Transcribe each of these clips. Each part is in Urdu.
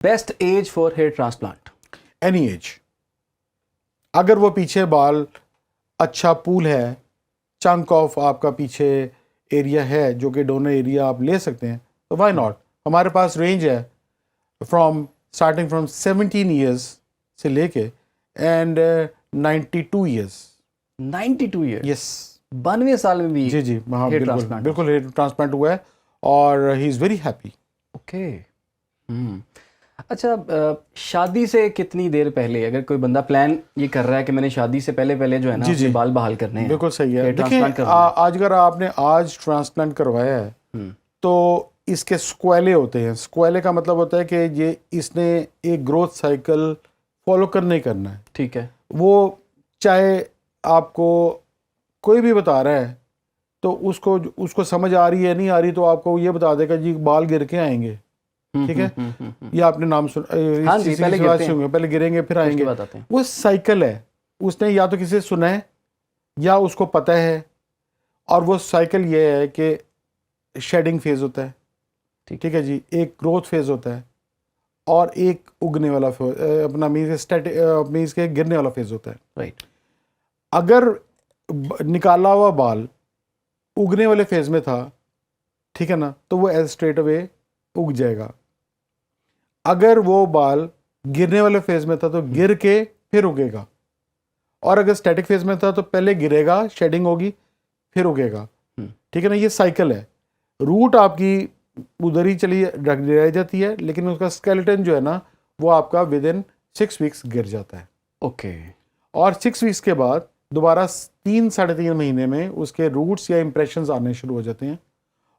Best age for hair transplant? Any age. اگر وہ پیچھے بال اچھا پول ہے, چنک آف آپ کا پیچھے ایریا ہے جو کہ ڈونر ایریا آپ لے سکتے ہیں, تو وائی ناٹ. ہمارے پاس رینج ہے اسٹارٹنگ فرام 17 ایئرس سے لے کے اینڈ 92 ایئرس. 92 ایئر؟ یس, 92 سال میں بھی؟ جی جی ہاں بالکل ہیئر ٹرانسپلانٹ ہوا ہے اور ہی از ویری ہیپی. اوکے. اچھا, شادی سے کتنی دیر پہلے اگر کوئی بندہ پلان یہ کر رہا ہے کہ میں نے شادی سے پہلے جو ہے نا اپنے بال بحال کرنے ہیں؟ بالکل صحیح ہے. دیکھیں آج اگر آپ نے آج ٹرانسپلانٹ کروایا ہے تو اس کے سکویلے ہوتے ہیں. سکویلے کا مطلب ہوتا ہے کہ یہ اس نے ایک گروتھ سائیکل فالو کرنا ہی کرنا ہے. ٹھیک ہے. وہ چاہے آپ کو کوئی بھی بتا رہا ہے تو اس کو سمجھ آ رہی ہے نہیں آ رہی تو آپ کو یہ بتا دے گا جی بال گر کے آئیں گے. ٹھیک ہے, یہ آپ نے نام سنا, پہلے گریں گے پھر آئیں گے. وہ سائیکل ہے, اس نے یا تو کسی سے سنا ہے یا اس کو پتہ ہے, اور وہ سائیکل یہ ہے کہ شیڈنگ فیز ہوتا ہے. ٹھیک ہے جی, ایک گروتھ فیز ہوتا ہے اور ایک اگنے والا اپنا میز کے گرنے والا فیز ہوتا ہے. رائٹ. اگر نکالا ہوا بال اگنے والے فیز میں تھا, ٹھیک ہے نا, تو وہ ایز اسٹریٹ اوے اگ جائے گا. اگر وہ بال گرنے والے فیز میں تھا تو گر کے پھر اگے گا, اور اگر اسٹیٹک فیز میں تھا تو پہلے گرے گا, شیڈنگ ہوگی, پھر اگے گا. ٹھیک ہے نا, یہ سائیکل ہے. روٹ آپ کی ادھر ہی چلی رہ جاتی ہے, لیکن اس کا اسکیلیٹن جو ہے نا وہ آپ کا ود ان 6 ویکس گر جاتا ہے. اوکے. اور 6 ویکس کے بعد دوبارہ 3-3.5 مہینے میں اس کے روٹس یا امپریشنز آنے شروع ہو جاتے ہیں,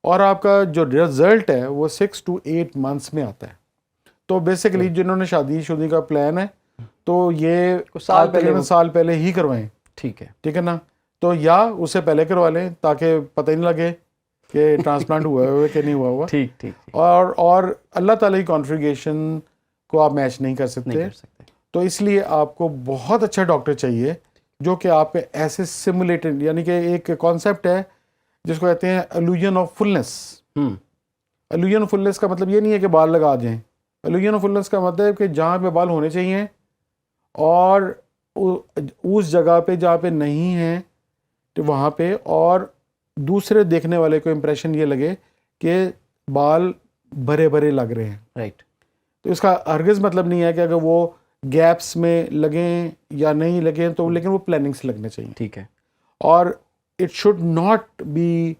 اور آپ کا جو رزلٹ ہے وہ 6 to 8 منتھس میں آتا ہے. تو بیسیکلی جنہوں نے شادی کا پلان ہے تو یہ سال پہلے ہی کروائیں. ٹھیک ہے. ٹھیک ہے نا, تو یا اس سے پہلے کروا لیں تاکہ پتہ ہی نہیں لگے کہ ٹرانسپلانٹ ہوا ہے کہ نہیں ہوا. ٹھیک ٹھیک. اور اللہ تعالیٰ کی کانفیگریشن کو آپ میچ نہیں کر سکتے, تو اس لیے آپ کو بہت اچھا ڈاکٹر چاہیے جو کہ آپ کے ایسے سمولیٹڈ, یعنی کہ ایک کانسیپٹ ہے جس کو کہتے ہیں illusion of fullness. illusion of fullness کا مطلب یہ نہیں ہے کہ بال لگا دیں. illusion of fullness کا مطلب ہے کہ جہاں پہ بال ہونے چاہیے اور اس جگہ پہ جہاں پہ نہیں ہیں تو وہاں پہ, اور دوسرے دیکھنے والے کو امپریشن یہ لگے کہ بال بھرے بھرے لگ رہے ہیں. رائٹ. تو اس کا ہرگز مطلب نہیں ہے کہ اگر وہ گیپس میں لگیں یا نہیں لگیں تو, لیکن وہ پلاننگ سے لگنے چاہیے. ٹھیک ہے. اور اٹ شوڈ ناٹ بی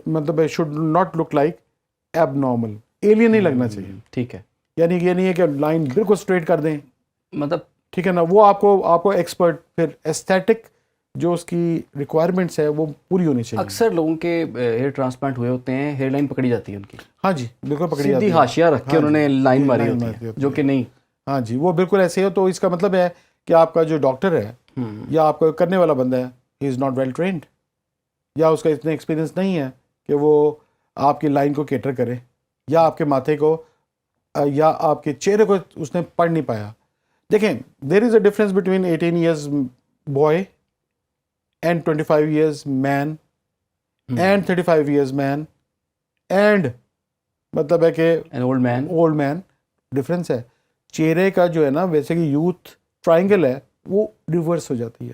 مطلب should not look like abnormal, alien نہیں لگنا چاہیے. ٹھیک ہے. یعنی کہ یہ نہیں ہے کہ لائن بالکل اسٹریٹ کر دیں, مطلب ٹھیک ہے نا, وہ آپ کو ایکسپرٹ پھر ایستھیٹک جو اس کی ریکوائرمنٹس ہے وہ پوری ہونی چاہیے. اکثر لوگوں کے ہیئر ٹرانسپلانٹ ہوئے ہوتے ہیں, ہیئر لائن پکڑی جاتی ہے ان کی. ہاں جی بالکل پکڑی جاتی ہے, سیدھی حاشیہ رکھ کے انہوں نے لائن ماری ہوتی ہے جو کہ نہیں. ہاں جی وہ بالکل ایسے ہے. تو اس کا مطلب ہے کہ آپ کا جو ڈاکٹر ہے یا آپ کا کرنے والا بندہ ہے ہی از ناٹ ویل ٹرینڈ, یا اس کا اتنا ایکسپیرینس نہیں ہے کہ وہ آپ کی لائن کو کیٹر کرے, یا آپ کے ماتھے کو یا آپ کے چہرے کو اس نے پڑھ نہیں پایا. دیکھیں there is a difference between 18 years boy and 25 years man and 35 years man and مطلب ہے کہ اولڈ مین. ڈفرینس ہے. چہرے کا جو ہے نا ویسے کہ یوتھ ٹرائنگل ہے وہ ریورس ہو جاتی ہے.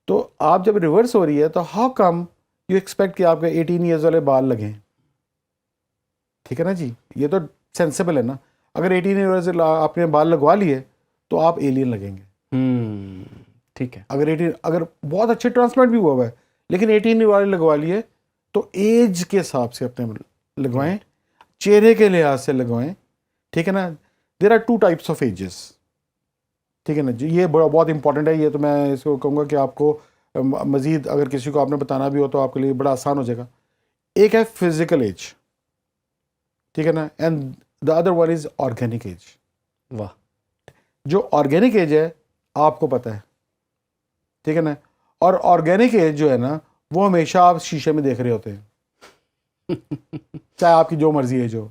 تو آپ جب ریورس ہو رہی ہے تو ہاؤ کم یو ایکسپیکٹ کہ آپ کے 18 ایئرز والے بال لگیں. ٹھیک ہے نا جی, یہ تو سینسیبل ہے نا. اگر 18 ایئرز آپ نے بال لگوا لیے تو آپ ایلین لگیں گے. ٹھیک ہے. اگر بہت اچھے ٹرانسپلانٹ بھی ہوا ہے لیکن 18 والے لگوا لیے تو ایج کے حساب سے اپنے لگوائیں, چہرے کے لحاظ سے لگوائیں. ٹھیک ہے نا. There are 2 types of ages. ٹھیک ہے نا جی, یہ بہت امپورٹنٹ ہے. یہ تو میں اس کو کہوں گا کہ آپ کو مزید اگر کسی کو آپ نے بتانا بھی ہو تو آپ کے لیے بڑا آسان ہو جائے گا. ایک ہے فزیکل ایج, ٹھیک ہے نا, and the other one is organic age. واہ. جو آرگینک ایج ہے آپ کو پتہ ہے, ٹھیک ہے نا, اور آرگینک ایج جو ہے نا وہ ہمیشہ آپ شیشے میں دیکھ رہے ہوتے ہیں چاہے آپ کی جو مرضی ایج ہو,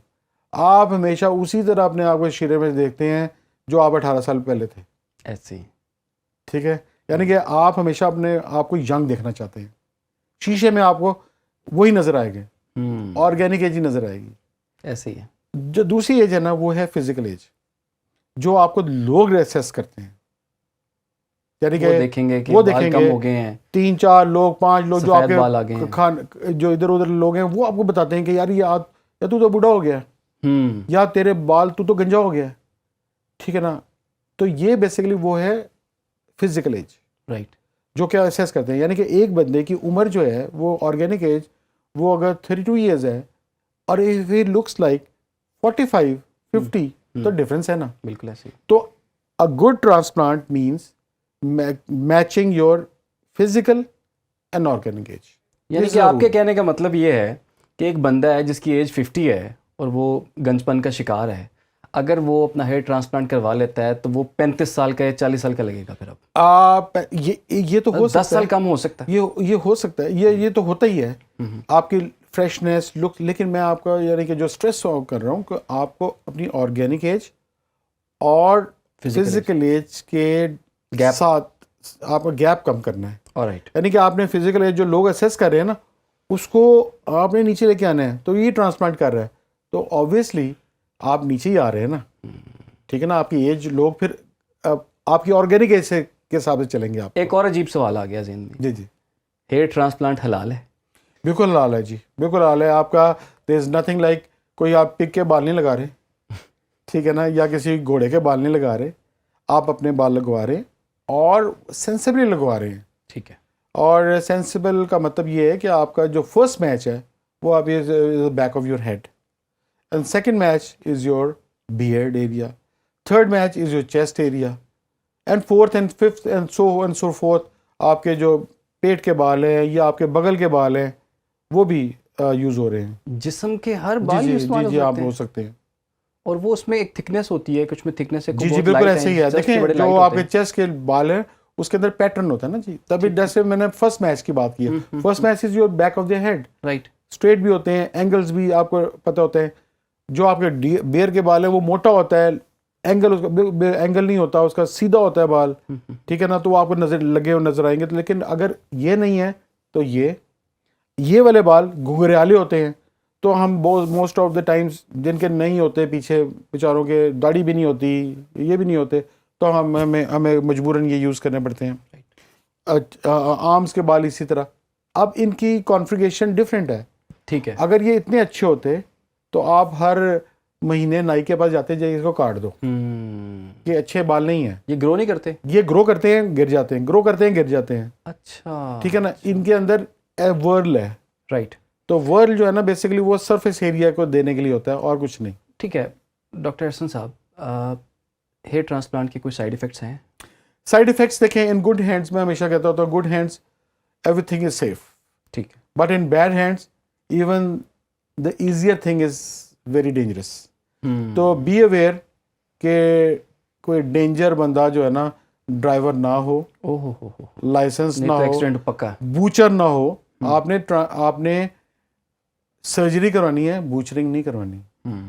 آپ ہمیشہ اسی طرح اپنے آپ کو شیشے میں دیکھتے ہیں جو آپ 18 سال پہلے تھے. ایسے. ٹھیک ہے, یعنی کہ آپ ہمیشہ اپنے آپ کو ینگ دیکھنا چاہتے ہیں. شیشے میں آپ کو وہی نظر آئے گا, آرگینک ایج ہی نظر آئے گی. ایسے ہی ہے. جو دوسری ایج ہے نا وہ ہے فزیکل ایج, جو آپ کو لوگ ریسیس کرتے ہیں, یعنی کہ دیکھیں گے کہ وہ بال کم ہو گئے ہیں, 3-4 لوگ 5 لوگ جو آپ بال آ گئے کے جو ادھر ادھر لوگ ہیں وہ آپ کو بتاتے ہیں کہ یار یہ یا تو بوڑھا ہو گیا, یا تیرے بال تو گنجا ہو گیا, ٹھیک ہے نا. تو یہ بیسیکلی وہ ہے فزیکل ایج, رائٹ, جو کیا اسیس کرتے ہیں. یعنی کہ ایک بندے کی عمر جو ہے وہ آرگینک ایج وہ اگر 32 ایئرز ہے اور if he looks like 45-50 تو ڈفرینس ہے نا. بالکل ایسے. تو a good transplant means matching your physical and organic age. یعنی کہ آپ کے کہنے کا مطلب یہ ہے کہ ایک بندہ ہے جس کی ایج 50 ہے اور وہ گنج پن کا شکار ہے, اگر وہ اپنا ہیئر ٹرانسپلانٹ کروا لیتا ہے تو وہ 35 سال کا یا 40 سال کا لگے گا پھر. اب یہ تو ہو سکتا ہے, 10 سال کم ہو سکتا ہے, یہ ہو سکتا ہے, یہ تو ہوتا ہی ہے آپ کی فریشنس لک. لیکن میں آپ کا یعنی کہ جو اسٹریس کر رہا ہوں کہ آپ کو اپنی آرگینک ایج اور فزیکل ایج کے ساتھ آپ کا گیپ کم کرنا ہے. یعنی کہ آپ نے فزیکل ایج جو لوگ اسیس کر رہے ہیں نا اس کو آپ نے نیچے لے کے آنا ہے, تو یہ ٹرانسپلانٹ کر رہا ہے تو آبویسلی آپ نیچے ہی آ رہے ہیں نا, ٹھیک ہے نا. آپ کی ایج لوگ پھر آپ کی آرگینک ایج کے حساب سے چلیں گے. آپ ایک اور عجیب سوال آ گیا ذہن میں, جی ہیئر ٹرانسپلانٹ حلال ہے؟ بالکل حلال ہے جی, بالکل حلال ہے. آپ کا دیر از نتھنگ لائک کوئی آپ پگ کے بال نہیں لگا رہے, ٹھیک ہے نا, یا کسی گھوڑے کے بال نہیں لگا رہے, آپ اپنے بال لگوا رہے ہیں اور سینسیبلی لگوا رہے ہیں. ٹھیک ہے. اور سینسیبل کا مطلب یہ ہے کہ آپ کا جو فرسٹ میچ ہے وہ آپ back of your head, and second match is your beard area, third match is your chest area, and fourth and fifth and so fourth آپ کے جو پیٹ کے بال ہیں یا آپ کے بغل کے بال ہیں وہ بھی یوز ہو رہے ہیں. جسم کے ہر بال جی آپ ہو سکتے ہیں. اور وہ اس میں ایک تھکنیس ہوتی ہے, کچھ میں تھکنیس ہے. جی بالکل ایسے ہی ہے. دیکھیں جو آپ کے چیسٹ کے بال ہیں اس کے اندر پیٹرن ہوتا ہے نا جی, تبھی جیسے میں نے فرسٹ میچ کی بات کی ہے, first match is your back of the head, right. Straight بھی ہوتے ہیں, اینگلز بھی آپ کو پتہ ہوتے ہیں. جو آپ کے بیئر کے بال ہیں وہ موٹا ہوتا ہے, اینگل اس کا اینگل نہیں ہوتا, اس کا سیدھا ہوتا ہے بال, ٹھیک ہے نا. تو وہ آپ کو لگے ہوئے نظر آئیں گے. لیکن اگر یہ نہیں ہے تو یہ والے بال گھگریالے ہوتے ہیں. تو ہم موسٹ آف دا ٹائمس جن کے نہیں ہوتے, پیچھے بیچاروں کے داڑھی بھی نہیں ہوتی, یہ بھی نہیں ہوتے, تو ہمیں مجبوراً یہ یوز کرنے پڑتے ہیں. آرمس کے بال اسی طرح. اب ان کی کانفیگریشن ڈفرینٹ ہے, ٹھیک ہے. اگر یہ اتنے اچھے ہوتے تو آپ ہر مہینے نائی کے پاس جاتے جائے اس کو کاٹ دو. یہ اچھے بال نہیں ہیں, یہ گرو نہیں کرتے, یہ گرو کرتے ہیں گر جاتے ہیں, گرو کرتے ہیں گر جاتے ہیں. اچھا, ٹھیک ہے نا. ان کے اندر ورل ہے, رائٹ. تو ورل جو ہے نا بیسیکلی وہ سرفیس ایریا کو دینے کے لیے ہوتا ہے اور کچھ نہیں. ٹھیک ہے. ڈاکٹر احسن صاحب, ہیئر ٹرانسپلانٹ کے کوئی سائیڈ ایفیکٹس ہیں؟ سائیڈ ایفیکٹس دیکھیں, ان گڈ ہینڈس میں ہمیشہ کہتا ہوں تو good hands everything is safe, ٹھیک ہے. But in bad hands even the easier thing is very dangerous. تو بی اویئر کہ کوئی ڈینجر بندہ جو ہے نا ڈرائیور نہ ہو, لائسنس نہ ہو, پکا بوچر نہ ہو. آپ نے سرجری کروانی ہے, بوچرنگ نہیں کروانی.